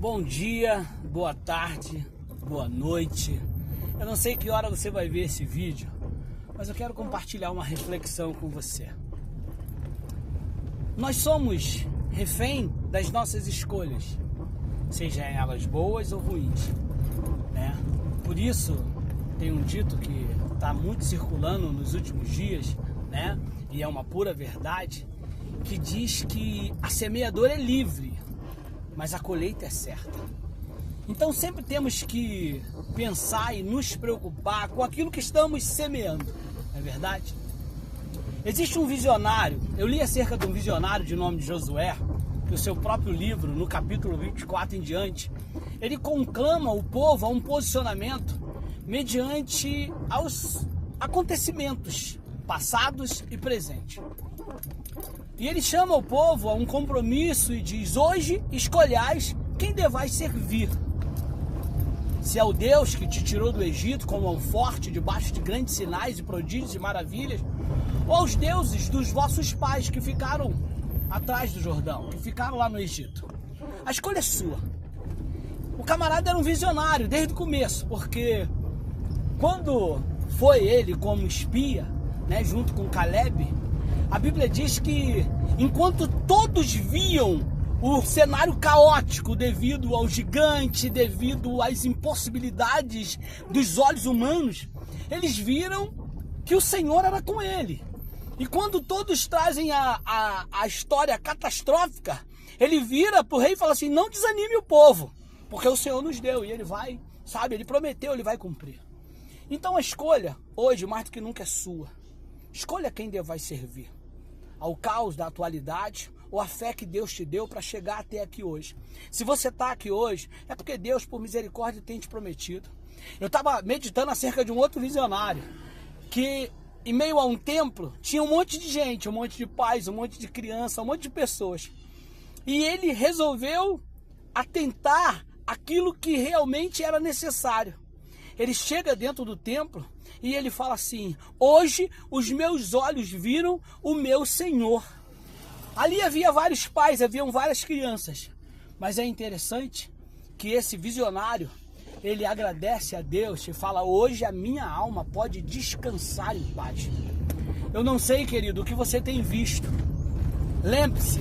Bom dia, boa tarde, boa noite. Eu não sei que hora você vai ver esse vídeo, mas eu quero compartilhar uma reflexão com você. Nós somos refém das nossas escolhas, sejam elas boas ou ruins, né? Por isso, tem um dito que está muito circulando nos últimos dias, né? E é uma pura verdade, que diz que a semeadora é livre, mas a colheita é certa. Então sempre temos que pensar e nos preocupar com aquilo que estamos semeando, não é verdade? Existe um visionário, eu li acerca de um visionário de nome de Josué, que o seu próprio livro, no capítulo 24 em diante, ele conclama o povo a um posicionamento mediante aos acontecimentos passados e presentes. E ele chama o povo a um compromisso e diz: hoje escolhais quem devais servir. Se é o Deus que te tirou do Egito com mão forte, debaixo de grandes sinais e prodígios e maravilhas, ou aos deuses dos vossos pais que ficaram atrás do Jordão, que ficaram lá no Egito. A escolha é sua. O camarada era um visionário desde o começo, porque quando foi ele como espia, né, junto com Caleb, a Bíblia diz que enquanto todos viam o cenário caótico devido ao gigante, devido às impossibilidades dos olhos humanos, eles viram que o Senhor era com ele. E quando todos trazem a história catastrófica, ele vira para o rei e fala assim: não desanime o povo, porque o Senhor nos deu e ele vai, sabe, ele prometeu, ele vai cumprir. Então a escolha, hoje, mais do que nunca, é sua. Escolha quem Deus vai servir. Ao caos da atualidade ou a fé que Deus te deu para chegar até aqui hoje. Se você está aqui hoje, é porque Deus, por misericórdia, tem te prometido. Eu estava meditando acerca de um outro visionário, que em meio a um templo tinha um monte de gente, um monte de pais, um monte de criança, um monte de pessoas. E ele resolveu atentar aquilo que realmente era necessário. Ele chega dentro do templo e ele fala assim: hoje os meus olhos viram o meu Senhor. Ali havia vários pais, haviam várias crianças. Mas é interessante que esse visionário, ele agradece a Deus e fala: hoje a minha alma pode descansar em paz. Eu não sei, querido, o que você tem visto. Lembre-se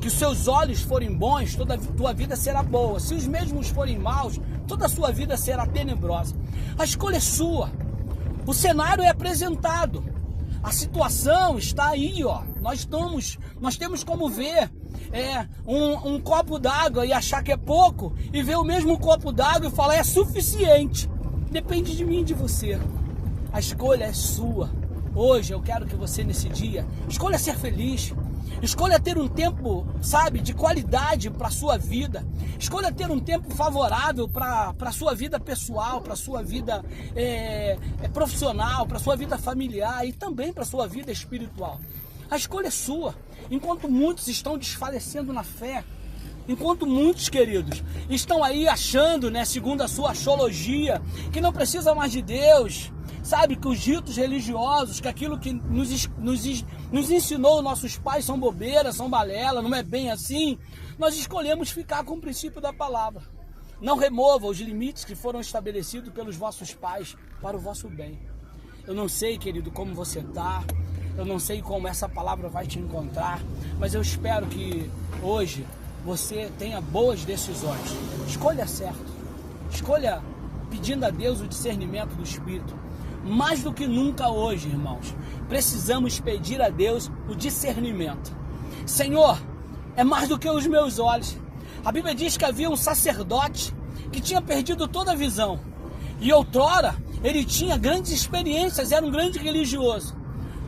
que os seus olhos forem bons, toda a tua vida será boa. Se os mesmos forem maus, toda a sua vida será tenebrosa. A escolha é sua. O cenário é apresentado. A situação está aí, ó. Nós temos como ver um copo d'água e achar que é pouco, e ver o mesmo copo d'água e falar: é suficiente. Depende de mim e de você. A escolha é sua. Hoje eu quero que você, nesse dia, escolha ser feliz. Escolha ter um tempo, sabe, de qualidade para a sua vida. Escolha ter um tempo favorável para a sua vida pessoal, para a sua vida profissional, para a sua vida familiar e também para a sua vida espiritual. A escolha é sua. Enquanto muitos estão desfalecendo na fé, enquanto muitos, queridos, estão aí achando, né, segundo a sua axiologia, que não precisa mais de Deus, sabe, que os ritos religiosos, que aquilo que nos ensinou nossos pais são bobeira, são balela, não é bem assim, nós escolhemos ficar com o princípio da palavra. Não remova os limites que foram estabelecidos pelos vossos pais para o vosso bem. Eu não sei, querido, como você está, eu não sei como essa palavra vai te encontrar, mas eu espero que hoje você tenha boas decisões. Escolha certo. Escolha pedindo a Deus o discernimento do Espírito. Mais do que nunca hoje, irmãos, precisamos pedir a Deus o discernimento. Senhor, é mais do que os meus olhos. A Bíblia diz que havia um sacerdote que tinha perdido toda a visão. E outrora, ele tinha grandes experiências, era um grande religioso.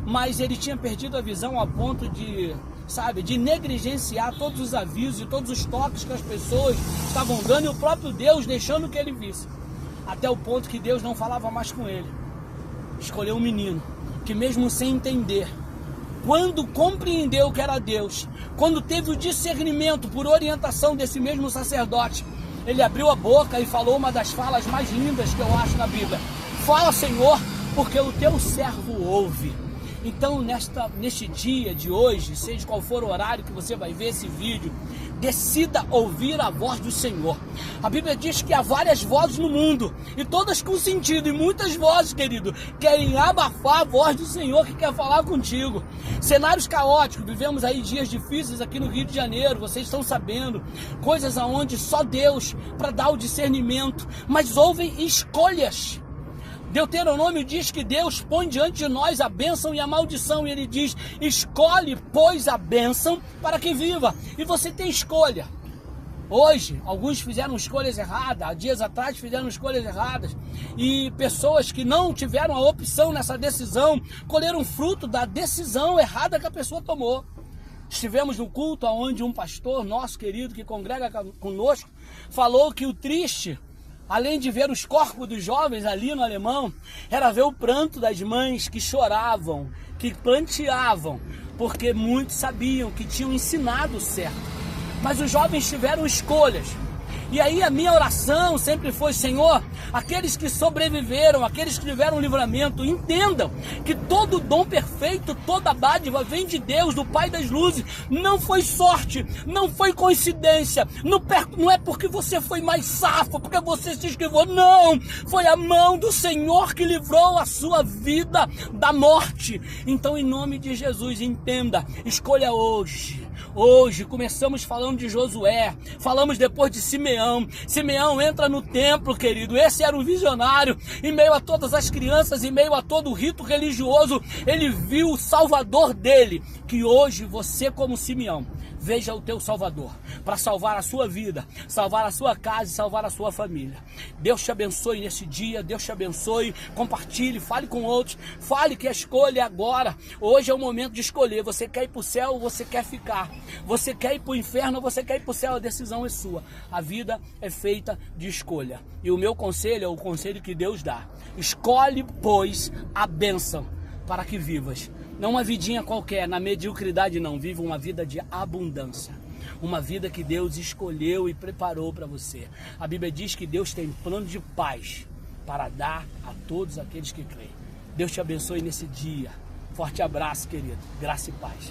Mas ele tinha perdido a visão a ponto de, sabe, de negligenciar todos os avisos e todos os toques que as pessoas estavam dando, e o próprio Deus deixando que ele visse. Até o ponto que Deus não falava mais com ele. Escolheu um menino que, mesmo sem entender, quando compreendeu que era Deus, quando teve o discernimento por orientação desse mesmo sacerdote, ele abriu a boca e falou uma das falas mais lindas que eu acho na Bíblia: fala, Senhor, porque o teu servo ouve. Então, neste dia de hoje, seja qual for o horário que você vai ver esse vídeo, decida ouvir a voz do Senhor. A Bíblia diz que há várias vozes no mundo, e todas com sentido, e muitas vozes, querido, querem abafar a voz do Senhor que quer falar contigo. Cenários caóticos, vivemos aí dias difíceis aqui no Rio de Janeiro, vocês estão sabendo, coisas aonde só Deus para dar o discernimento, mas houve escolhas. Deuteronômio diz que Deus põe diante de nós a bênção e a maldição, e ele diz: escolhe, pois, a bênção para que viva. E você tem escolha. Hoje, alguns fizeram escolhas erradas, há dias atrás fizeram escolhas erradas, e pessoas que não tiveram a opção nessa decisão, colheram fruto da decisão errada que a pessoa tomou. Estivemos no culto onde um pastor nosso querido que congrega conosco falou que o triste, além de ver os corpos dos jovens ali no Alemão, era ver o pranto das mães que choravam, que planteavam, porque muitos sabiam que tinham ensinado certo. Mas os jovens tiveram escolhas. E aí a minha oração sempre foi: Senhor, aqueles que sobreviveram, aqueles que tiveram livramento, entendam que todo dom perfeito, toda dádiva vem de Deus, do Pai das luzes. Não foi sorte, não foi coincidência, não é porque você foi mais safo, porque você se esquivou, não, foi a mão do Senhor que livrou a sua vida da morte. Então, em nome de Jesus, entenda, escolha hoje. Hoje começamos falando de Josué, falamos depois de Simeão. Simeão entra no templo, querido, esse era um visionário, em meio a todas as crianças, em meio a todo o rito religioso, ele viu o Salvador dele. Que hoje você, como Simeão, veja o teu Salvador, para salvar a sua vida, salvar a sua casa e salvar a sua família. Deus te abençoe nesse dia, Deus te abençoe, compartilhe, fale com outros, fale que a escolha é agora. Hoje é o momento de escolher, você quer ir para o céu ou você quer ficar, você quer ir para o inferno ou você quer ir para o céu, a decisão é sua. A vida é feita de escolha, e o meu conselho é o conselho que Deus dá: escolhe, pois, a bênção para que vivas. Não uma vidinha qualquer, na mediocridade não, viva uma vida de abundância. Uma vida que Deus escolheu e preparou para você. A Bíblia diz que Deus tem plano de paz para dar a todos aqueles que creem. Deus te abençoe nesse dia. Forte abraço, querido. Graça e paz.